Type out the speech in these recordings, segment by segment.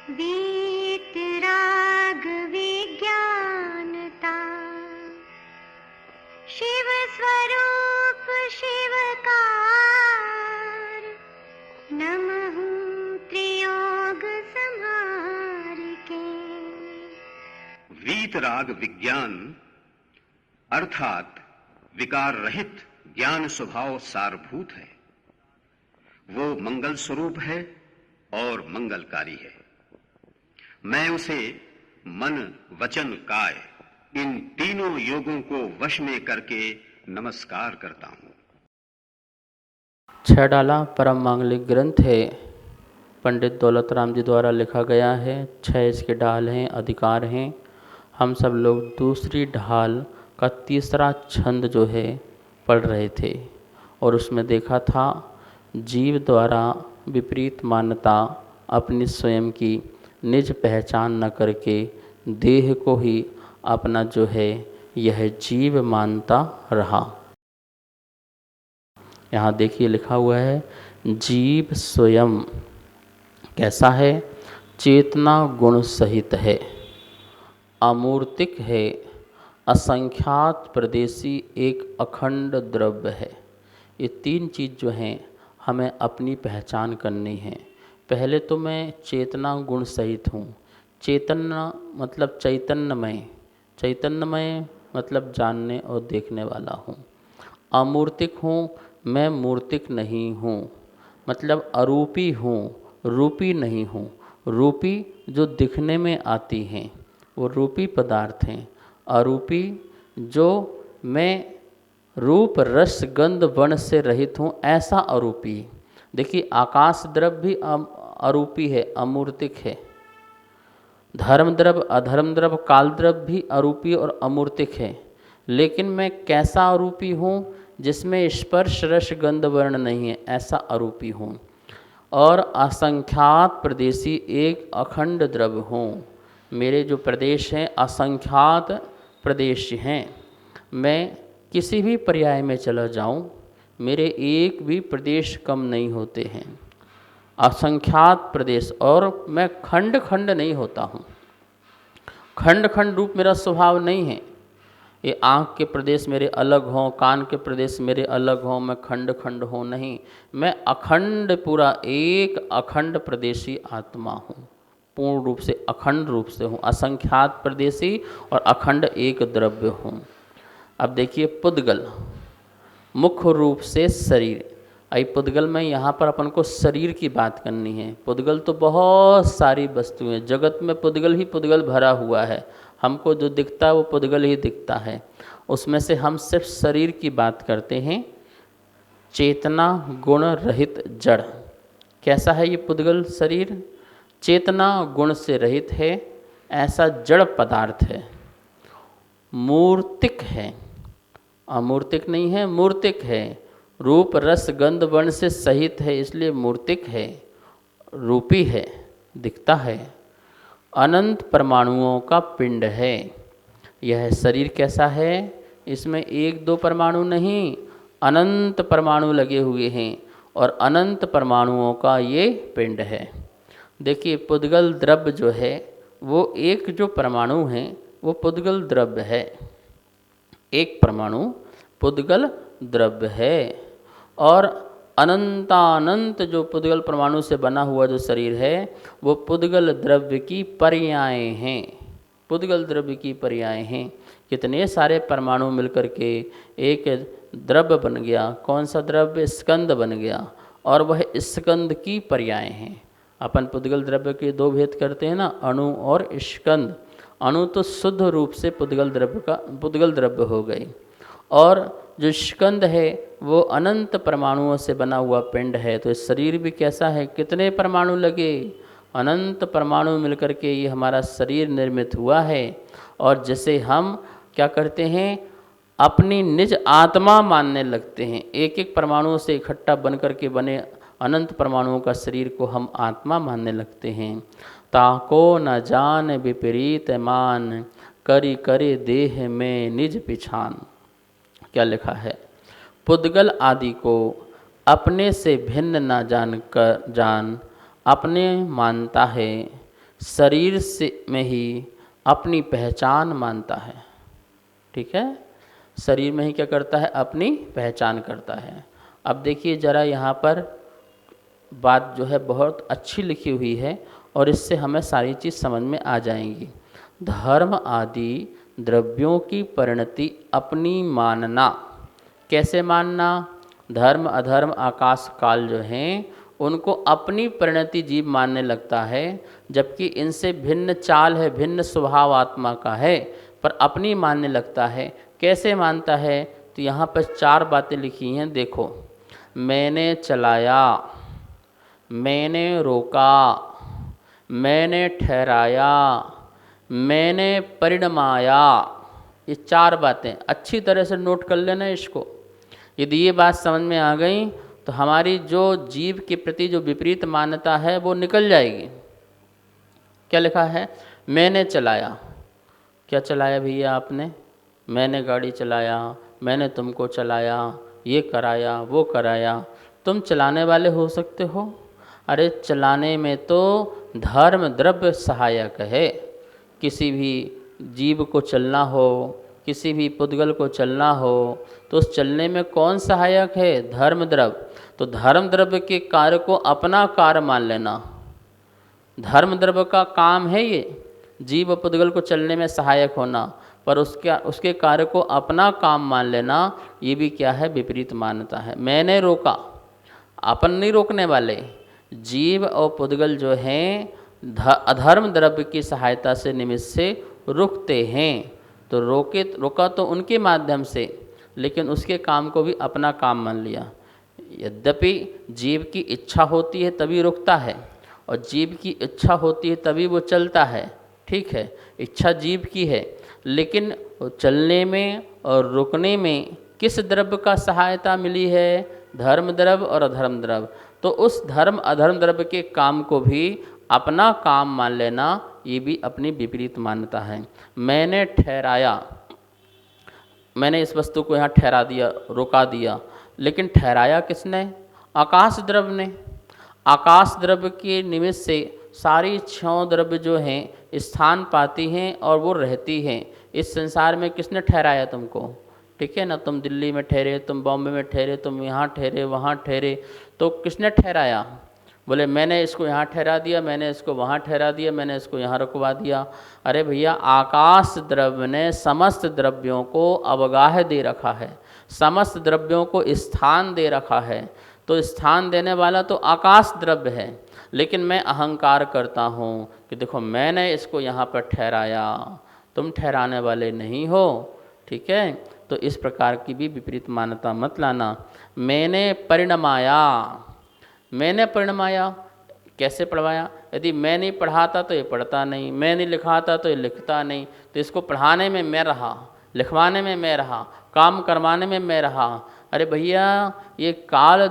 वीतराग विज्ञानता, शिव स्वरूप शिवकार, नमः त्रियोग संहार के। वीतराग विज्ञान अर्थात विकार रहित ज्ञान स्वभाव सारभूत है। वो मंगल स्वरूप है और मंगलकारी है। मैं उसे मन वचन काय इन तीनों योगों को वश में करके नमस्कार करता हूं। छह डाला परम मांगलिक ग्रंथ है, पंडित दौलत राम जी द्वारा लिखा गया है। 6 इसके ढाल हैं, अधिकार हैं। हम सब लोग दूसरी ढाल का तीसरा छंद जो है पढ़ रहे थे और उसमें देखा था जीव द्वारा विपरीत मान्यता अपनी स्वयं की निज पहचान न करके देह को ही अपना जो है यह जीव मानता रहा। यहाँ देखिए लिखा हुआ है जीव स्वयं कैसा है, चेतना गुण सहित है, अमूर्तिक है, असंख्यात प्रदेशी एक अखंड द्रव्य है। ये 3 चीज़ जो हैं हमें अपनी पहचान करनी है। पहले तो मैं चेतना गुण सहित हूँ। चेतना मतलब चैतन्यमय, चैतन्यमय मतलब जानने और देखने वाला हूँ। अमूर्तिक हूँ, मैं मूर्तिक नहीं हूँ, मतलब अरूपी हूँ, रूपी नहीं हूँ। रूपी जो दिखने में आती हैं वो रूपी पदार्थ हैं। अरूपी जो मैं रूप रस गंध वर्ण से रहित हूँ, ऐसा अरूपी। देखिए आकाश द्रव्य भी अरूपी है, अमूर्तिक है। धर्म द्रव्य, अधर्म द्रव्य, काल द्रव्य भी अरूपी और अमूर्तिक है। लेकिन मैं कैसा अरूपी हूँ, जिसमें स्पर्श रस गंध वर्ण नहीं है, ऐसा अरूपी हूँ। और असंख्यात प्रदेशी एक अखंड द्रव्य हूँ। मेरे जो प्रदेश हैं असंख्यात प्रदेश हैं। मैं किसी भी पर्याय में चला जाऊं, मेरे एक भी प्रदेश कम नहीं होते हैं। असंख्यात प्रदेश, और मैं खंड खंड नहीं होता हूं। खंड खंड रूप मेरा स्वभाव नहीं है। ये आँख के प्रदेश मेरे अलग हों, कान के प्रदेश मेरे अलग हों, मैं खंड खंड हूँ, नहीं। मैं अखंड पूरा एक अखंड प्रदेशी आत्मा हूँ। पूर्ण रूप से अखंड रूप से हूँ, असंख्यात प्रदेशी और अखंड एक द्रव्य हूँ। अब देखिए पुद्गल, मुख्य रूप से शरीर। आई पुद्गल में यहाँ पर अपन को शरीर की बात करनी है। पुद्गल तो बहुत सारी वस्तुएं, जगत में पुद्गल ही पुद्गल भरा हुआ है। हमको जो दिखता है वो पुद्गल ही दिखता है। उसमें से हम सिर्फ शरीर की बात करते हैं। चेतना गुण रहित जड़, कैसा है ये पुद्गल शरीर? चेतना गुण से रहित है, ऐसा जड़ पदार्थ है। मूर्तिक है, अमूर्तिक नहीं है, मूर्तिक है। रूप रस गंध वर्ण से सहित है, इसलिए मूर्तिक है, रूपी है, दिखता है। अनंत परमाणुओं का पिंड है। यह शरीर कैसा है? इसमें 1-2 परमाणु नहीं, अनंत परमाणु लगे हुए हैं और अनंत परमाणुओं का ये पिंड है। देखिए पुद्गल द्रव्य जो है वो एक जो परमाणु है वो पुद्गल द्रव्य है। एक परमाणु पुद्गल द्रव्य है और अनंतानंत जो पुद्गल परमाणु से बना हुआ जो शरीर है वो पुद्गल द्रव्य की पर्याय हैं। पुद्गल द्रव्य की पर्याय हैं। कितने सारे परमाणु मिलकर के एक द्रव्य बन गया। कौन सा द्रव्य? स्कंद बन गया, और वह स्कंद की पर्याय हैं। अपन पुद्गल द्रव्य के 2 भेद करते हैं ना, अणु और स्कंद। अणु तो शुद्ध रूप से पुद्गल द्रव्य हो गई, और जो स्कंद है वो अनंत परमाणुओं से बना हुआ पिंड है। तो इस शरीर भी कैसा है? कितने परमाणु लगे? अनंत परमाणु मिलकर के ये हमारा शरीर निर्मित हुआ है। और जैसे हम क्या करते हैं, अपनी निज आत्मा मानने लगते हैं। एक एक परमाणुओं से इकट्ठा बन करके बने अनंत परमाणुओं का शरीर को हम आत्मा मानने लगते हैं। ताको न जान विपरीत मान, करी करे देह में निज पिछान। क्या लिखा है? पुद्गल आदि को अपने से भिन्न न जान अपने मानता है। शरीर से में ही अपनी पहचान मानता है। ठीक है, शरीर में ही क्या करता है, अपनी पहचान करता है। अब देखिए जरा यहाँ पर बात जो है बहुत अच्छी लिखी हुई है और इससे हमें सारी चीज़ समझ में आ जाएंगी। धर्म आदि द्रव्यों की परिणति अपनी मानना। कैसे मानना? धर्म अधर्म आकाश काल जो हैं उनको अपनी परिणति जीव मानने लगता है, जबकि इनसे भिन्न चाल है, भिन्न स्वभाव आत्मा का है, पर अपनी मानने लगता है। कैसे मानता है? तो यहाँ पर 4 बातें लिखी हैं, देखो। मैंने चलाया, मैंने रोका, मैंने ठहराया, मैंने परिणमाया। ये 4 बातें अच्छी तरह से नोट कर लेना इसको। यदि ये बात समझ में आ गई तो हमारी जो जीव के प्रति जो विपरीत मान्यता है वो निकल जाएगी। क्या लिखा है? मैंने चलाया। क्या चलाया भैया आपने? मैंने गाड़ी चलाया, मैंने तुमको चलाया, ये कराया, वो कराया। तुम चलाने वाले हो सकते हो? अरे चलाने में तो धर्म द्रव्य सहायक है। किसी भी जीव को चलना हो, किसी भी पुद्गल को चलना हो, तो उस चलने में कौन सहायक है? धर्म द्रव्य। तो धर्म द्रव्य के कार्य को अपना कार्य मान लेना। धर्म द्रव्य का काम है ये, जीव पुद्गल को चलने में सहायक होना, पर उसके कार्य को अपना काम मान लेना, ये भी क्या है? विपरीत मान्यता है। मैंने रोका, अपन नहीं रोकने वाले। जीव और पुद्गल जो हैं अधर्म द्रव्य की सहायता से निमित्त से रुकते हैं। तो रोका तो उनके माध्यम से, लेकिन उसके काम को भी अपना काम मान लिया। यद्यपि जीव की इच्छा होती है तभी रुकता है, और जीव की इच्छा होती है तभी वो चलता है। ठीक है, इच्छा जीव की है, लेकिन चलने में और रुकने में किस द्रव्य का सहायता मिली है? धर्म द्रव्य और अधर्म द्रव्य। तो उस धर्म अधर्म द्रव्य के काम को भी अपना काम मान लेना, ये भी अपनी विपरीत मान्यता है। मैंने ठहराया, मैंने इस वस्तु को यहाँ ठहरा दिया, रोका दिया, लेकिन ठहराया किसने? आकाश द्रव्य ने। आकाश द्रव्य के निमित्त से सारी 6 द्रव्य जो हैं स्थान पाती हैं और वो रहती हैं। इस संसार में किसने ठहराया तुमको? ठीक है ना, तुम दिल्ली में ठहरे, तुम बॉम्बे में ठहरे, तुम यहाँ ठहरे, वहाँ ठहरे, तो किसने ठहराया? बोले मैंने इसको यहाँ ठहरा दिया, मैंने इसको वहाँ ठहरा दिया, मैंने इसको यहाँ रुकवा दिया। अरे भैया, आकाश द्रव्य ने समस्त द्रव्यों को अवगाह दे रखा है, समस्त द्रव्यों को स्थान दे रखा है। तो स्थान देने वाला तो आकाश द्रव्य है, लेकिन मैं अहंकार करता हूँ कि देखो मैंने इसको यहाँ पर ठहराया, तुम ठहराने वाले नहीं हो। ठीक है, तो इस प्रकार की भी विपरीत मान्यता मत लाना। मैंने परिणमाया, मैंने परिणमाया, कैसे पढ़वाया? यदि मैं नहीं पढ़ाता तो ये पढ़ता नहीं, मैं नहीं लिखाता तो ये लिखता नहीं, तो इसको पढ़ाने में मैं रहा, लिखवाने में मैं रहा, काम करवाने में मैं रहा। अरे भैया, ये काल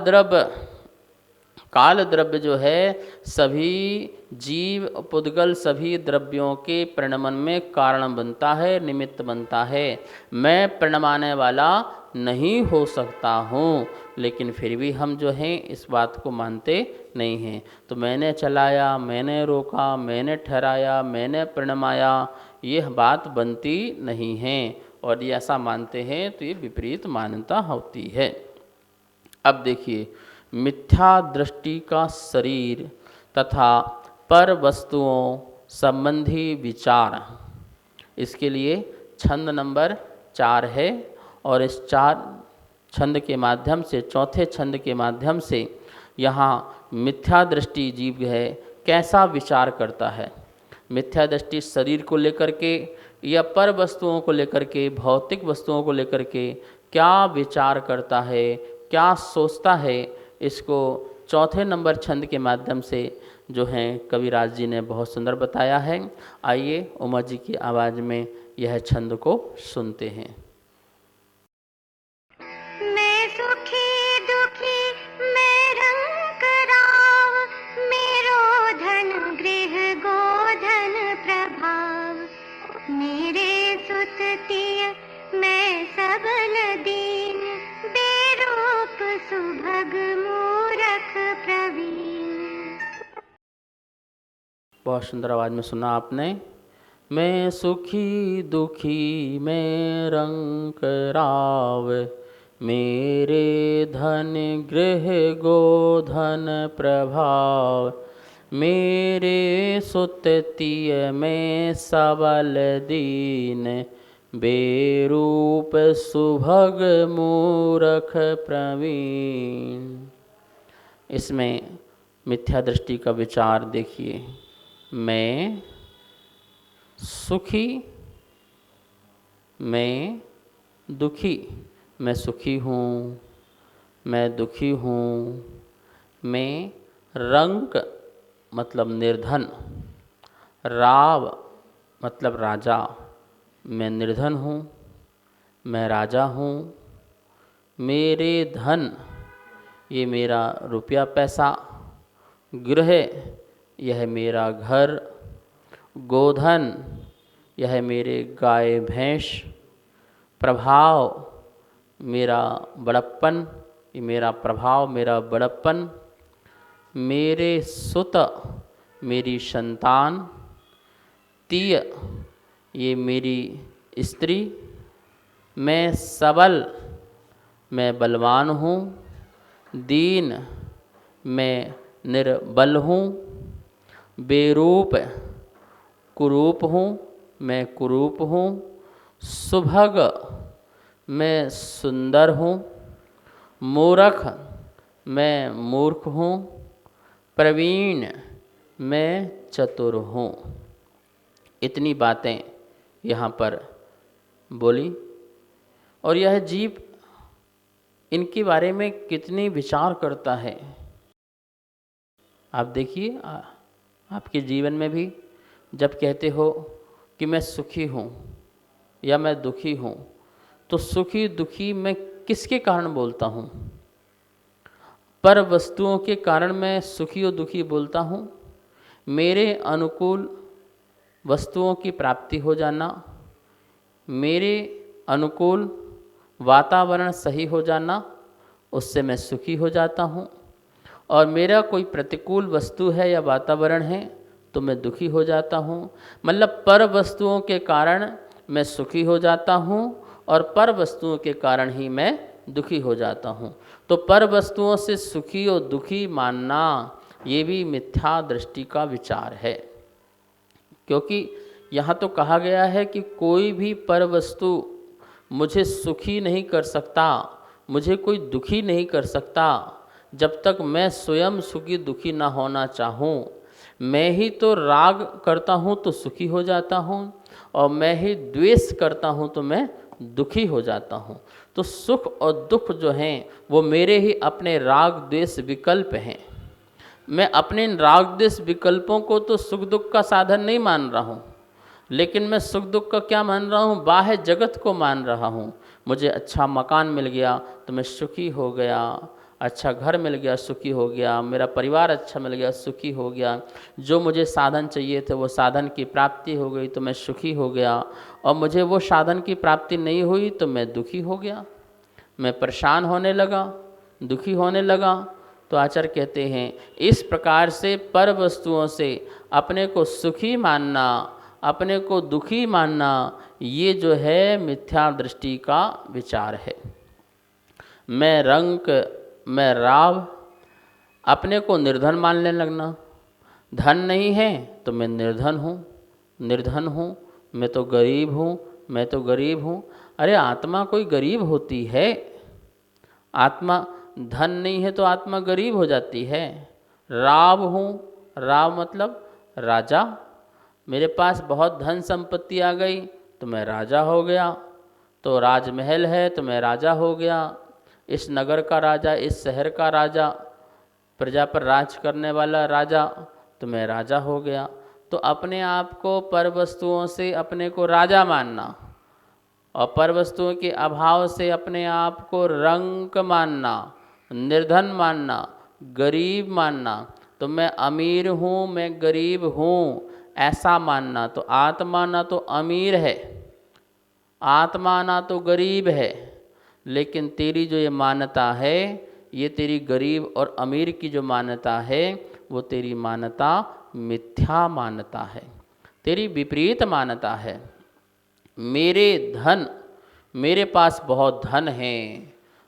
द्रव्य जो है सभी जीव पुद्गल सभी द्रव्यों के परिणमन में कारण बनता है, निमित्त बनता है। मैं परिणमाने वाला नहीं हो सकता हूँ, लेकिन फिर भी हम जो हैं इस बात को मानते नहीं हैं। तो मैंने चलाया, मैंने रोका, मैंने ठहराया, मैंने परिणमाया, यह बात बनती नहीं है। और ये ऐसा मानते हैं तो ये विपरीत मान्यता होती है। अब देखिए, मिथ्या दृष्टि का शरीर तथा पर वस्तुओं संबंधी विचार, इसके लिए छंद नंबर 4 है, और इस 4 छंद के माध्यम से, चौथे छंद के माध्यम से यहाँ मिथ्या दृष्टि जीव है कैसा विचार करता है। मिथ्या दृष्टि शरीर को लेकर के या पर वस्तुओं को लेकर के, भौतिक वस्तुओं को लेकर के क्या विचार करता है, क्या सोचता है, इसको चौथे नंबर छंद के माध्यम से जो हैं कविराज जी ने बहुत सुंदर बताया है। आइए उमा जी की आवाज़ में यह छंद को सुनते हैं। मैं सुखी दुखी मैं रंग राव, मेरो धन गृह गोधन प्रभाव, मेरे सुततिय मैं सबल दीन, बेरूप सुभग मूरख प्रवीण। बहुत सुंदर आवाज़ में सुना आपने। मैं सुखी दुखी मैं रंक राव, मेरे धन गृह गोधन प्रभाव, मेरे सुततिय में सबल दीन, बेरूप सुभग मूरख प्रवीण। इसमें मिथ्या दृष्टि का विचार देखिए। मैं सुखी मैं दुखी, मैं सुखी हूँ मैं दुखी हूँ। मैं रंक मतलब निर्धन, राव मतलब राजा, मैं निर्धन हूँ मैं राजा हूँ। मेरे धन ये मेरा रुपया पैसा, गृह यह मेरा घर, गोधन यह मेरे गाय भैंस, प्रभाव मेरा बड़प्पन, ये मेरा प्रभाव मेरा बड़प्पन, मेरे सुत मेरी संतान, तीय ये मेरी स्त्री, मैं सबल मैं बलवान हूँ, दीन मैं निर्बल हूँ, बेरूप कुरूप हूँ मैं कुरूप हूँ, सुभग मैं सुंदर हूँ, मूर्ख मैं मूर्ख हूँ, प्रवीण मैं चतुर हूँ। इतनी बातें यहाँ पर बोली। और यह जीव इनके बारे में कितनी विचार करता है। आप देखिए आपके जीवन में भी जब कहते हो कि मैं सुखी हूँ या मैं दुखी हूँ, तो सुखी दुखी मैं किसके कारण बोलता हूँ? पर वस्तुओं के कारण मैं सुखी और दुखी बोलता हूँ। मेरे अनुकूल वस्तुओं की प्राप्ति हो जाना, मेरे अनुकूल वातावरण सही हो जाना, उससे मैं सुखी हो जाता हूँ। और मेरा कोई प्रतिकूल वस्तु है या वातावरण है तो मैं दुखी हो जाता हूँ। मतलब पर वस्तुओं के कारण मैं सुखी हो जाता हूँ और पर वस्तुओं के कारण ही मैं दुखी हो जाता हूँ। तो पर वस्तुओं से सुखी और दुखी मानना ये भी मिथ्या दृष्टि का विचार है। क्योंकि यहाँ तो कहा गया है कि कोई भी पर वस्तु मुझे सुखी नहीं कर सकता, मुझे कोई दुखी नहीं कर सकता जब तक मैं स्वयं सुखी दुखी ना होना चाहूँ। मैं ही तो राग करता हूँ तो सुखी हो जाता हूँ और मैं ही द्वेष करता हूँ तो मैं दुखी हो जाता हूँ। तो सुख और दुख जो हैं वो मेरे ही अपने राग द्वेष विकल्प हैं। मैं अपने इन राग द्वेष विकल्पों को तो सुख दुख का साधन नहीं मान रहा हूँ, लेकिन मैं सुख दुख का क्या मान रहा हूँ? बाह्य जगत को मान रहा हूँ। मुझे अच्छा मकान मिल गया तो मैं सुखी हो गया, अच्छा घर मिल गया सुखी हो गया, मेरा परिवार अच्छा मिल गया सुखी हो गया, जो मुझे साधन चाहिए थे वो साधन की प्राप्ति हो गई तो मैं सुखी हो गया, और मुझे वो साधन की प्राप्ति नहीं हुई तो मैं दुखी हो गया, मैं परेशान होने लगा, दुखी होने लगा। तो आचार्य कहते हैं इस प्रकार से पर वस्तुओं से अपने को सुखी मानना, अपने को दुखी मानना, ये जो है मिथ्या दृष्टि का विचार है। मैं रंक मैं राव, अपने को निर्धन मानने लगना। धन नहीं है तो मैं निर्धन हूँ, निर्धन हूँ, मैं तो गरीब हूँ, मैं तो गरीब हूँ। अरे आत्मा कोई गरीब होती है? आत्मा धन नहीं है तो आत्मा गरीब हो जाती है। राव हूँ, राव मतलब राजा, मेरे पास बहुत धन संपत्ति आ गई तो मैं राजा हो गया। तो राजमहल है तो मैं राजा हो गया, इस नगर का राजा, इस शहर का राजा, प्रजा पर राज करने वाला राजा, तो मैं राजा हो गया। तो अपने आप को पर वस्तुओं से अपने को राजा मानना और पर वस्तुओं के अभाव से अपने आप को रंक मानना, निर्धन मानना, गरीब मानना, तो मैं अमीर हूँ मैं गरीब हूँ ऐसा मानना। तो आत्मा ना तो अमीर है, आत्मा ना तो गरीब है, लेकिन तेरी जो ये मान्यता है, ये तेरी गरीब और अमीर की जो मान्यता है वो तेरी मान्यता मिथ्या मान्यता है, तेरी विपरीत मान्यता है। मेरे धन, मेरे पास बहुत धन है।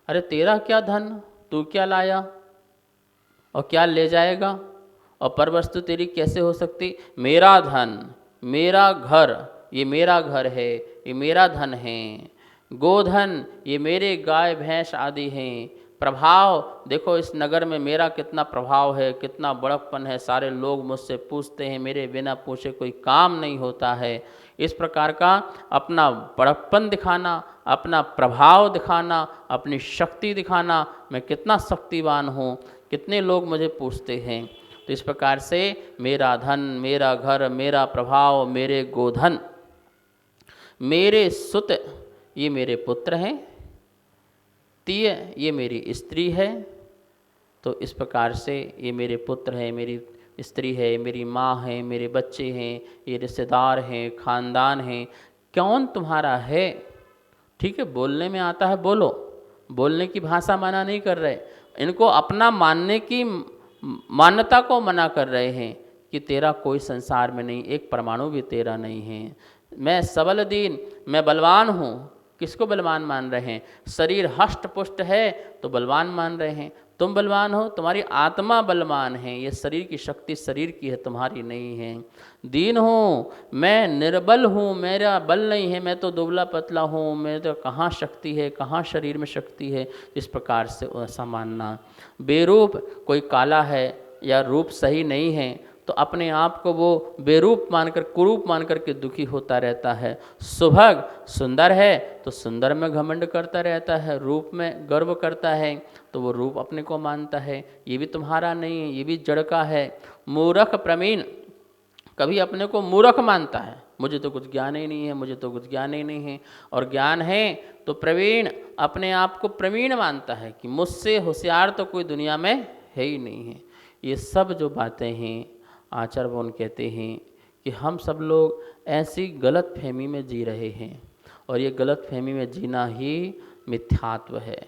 अरे तेरा क्या धन, तू क्या लाया और क्या ले जाएगा, और पर वस्तु तेरी कैसे हो सकती। मेरा धन, मेरा घर, ये मेरा घर है, ये मेरा धन है। गोधन, ये मेरे गाय भैंस आदि हैं। प्रभाव, देखो इस नगर में मेरा कितना प्रभाव है, कितना बड़प्पन है, सारे लोग मुझसे पूछते हैं, मेरे बिना पूछे कोई काम नहीं होता है। इस प्रकार का अपना बड़प्पन दिखाना, अपना प्रभाव दिखाना, अपनी शक्ति दिखाना, मैं कितना शक्तिवान हूँ, कितने लोग मुझे पूछते हैं। तो इस प्रकार से मेरा धन, मेरा घर, मेरा प्रभाव, मेरे गोधन, मेरे सुत, ये मेरे पुत्र हैं, तीय, ये मेरी स्त्री है। तो इस प्रकार से ये मेरे पुत्र हैं, मेरी स्त्री है, मेरी माँ है, मेरे बच्चे हैं, ये रिश्तेदार हैं, खानदान हैं। कौन तुम्हारा है, ठीक है, बोलने में आता है बोलो, बोलने की भाषा मना नहीं कर रहे, इनको अपना मानने की मान्यता को मना कर रहे हैं कि तेरा कोई संसार में नहीं, एक परमाणु भी तेरा नहीं है। मैं सबल दीन, मैं बलवान हूँ। किसको बलवान मान रहे हैं, शरीर हष्ट पुष्ट है तो बलवान मान रहे हैं। तुम बलवान हो, तुम्हारी आत्मा बलवान है, ये शरीर की शक्ति शरीर की है, तुम्हारी नहीं है। दीन हूँ, मैं निर्बल हूँ, मेरा बल नहीं है, मैं तो दुबला पतला हूँ, मैं तो कहाँ शक्ति है, कहाँ शरीर में शक्ति है। इस प्रकार से ऐसा मानना। बेरूप, कोई काला है या रूप सही नहीं है तो अपने आप को वो बेरूप मानकर, कुरूप मानकर के दुखी होता रहता है। सुभग, सुंदर है तो सुंदर में घमंड करता रहता है, रूप में गर्व करता है तो वो रूप अपने को मानता है, ये भी तुम्हारा नहीं है, ये भी जड़ का है। मूर्ख प्रवीण, कभी अपने को मूर्ख मानता है, मुझे तो कुछ ज्ञान ही नहीं है, मुझे तो कुछ ज्ञान ही नहीं है। और ज्ञान है तो प्रवीण, अपने आप को प्रवीण मानता है कि मुझसे होशियार तो कोई दुनिया में है ही नहीं है। ये सब जो बातें हैं, आचार्य भगवान कहते हैं कि हम सब लोग ऐसी गलत फहमी में जी रहे हैं, और ये गलत फहमी में जीना ही मिथ्यात्व है।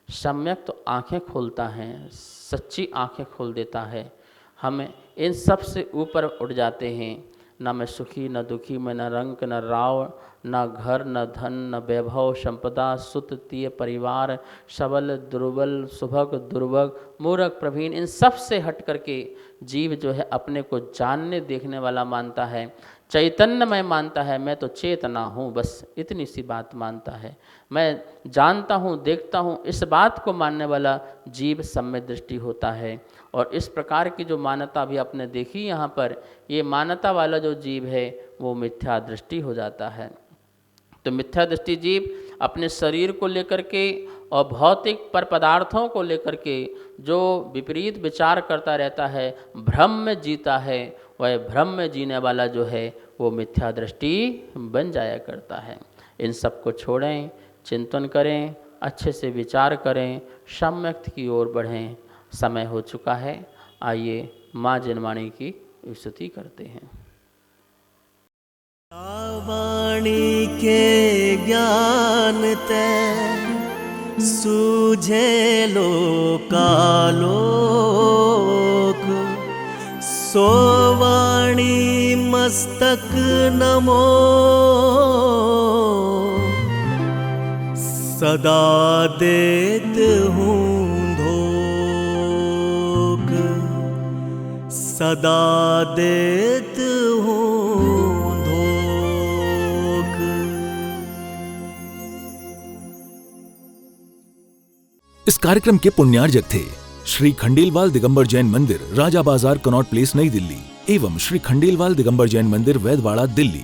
सम्यक तो आँखें खोलता है, सच्ची आँखें खोल देता है। हम इन सब से ऊपर उठ जाते हैं। न मैं सुखी, न दुखी, मैं न रंक, न राव, न घर, न धन, न वैभव, संपदा, सुत, तीय, परिवार, सबल, दुर्बल, सुभग, दुर्भग, मूर्ख, प्रवीण, इन सब से हट करके जीव जो है अपने को जानने देखने वाला मानता है, चैतन्यमय मानता है। मैं तो चेतना हूँ, बस इतनी सी बात मानता है। मैं जानता हूँ, देखता हूँ, इस बात को मानने वाला जीव सम्यक दृष्टि होता है। और इस प्रकार की जो मान्यता भी आपने देखी यहाँ पर, ये मान्यता वाला जो जीव है वो मिथ्या दृष्टि हो जाता है। तो मिथ्या दृष्टि जीव अपने शरीर को लेकर के और भौतिक पर पदार्थों को लेकर के जो विपरीत विचार करता रहता है, भ्रम में जीता है, वह भ्रम में जीने वाला जो है वो मिथ्या दृष्टि बन जाया करता है। इन सब को छोड़ें, चिंतन करें, अच्छे से विचार करें, सम्यक की ओर बढ़ें। समय हो चुका है, आइए माँ जिनवाणी की स्तुति करते हैं। वाणी के ज्ञान ते सूझे लोकालोक, सो वाणी मस्तक नमो, सदा देत हूँ धोख, सदा देत हूँ। इस कार्यक्रम के पुण्यार्जक थे श्री खंडेलवाल दिगंबर जैन मंदिर, राजा बाजार, कनॉट प्लेस, नई दिल्ली एवं श्री खंडेलवाल दिगंबर जैन मंदिर, वैदवाड़ा, दिल्ली।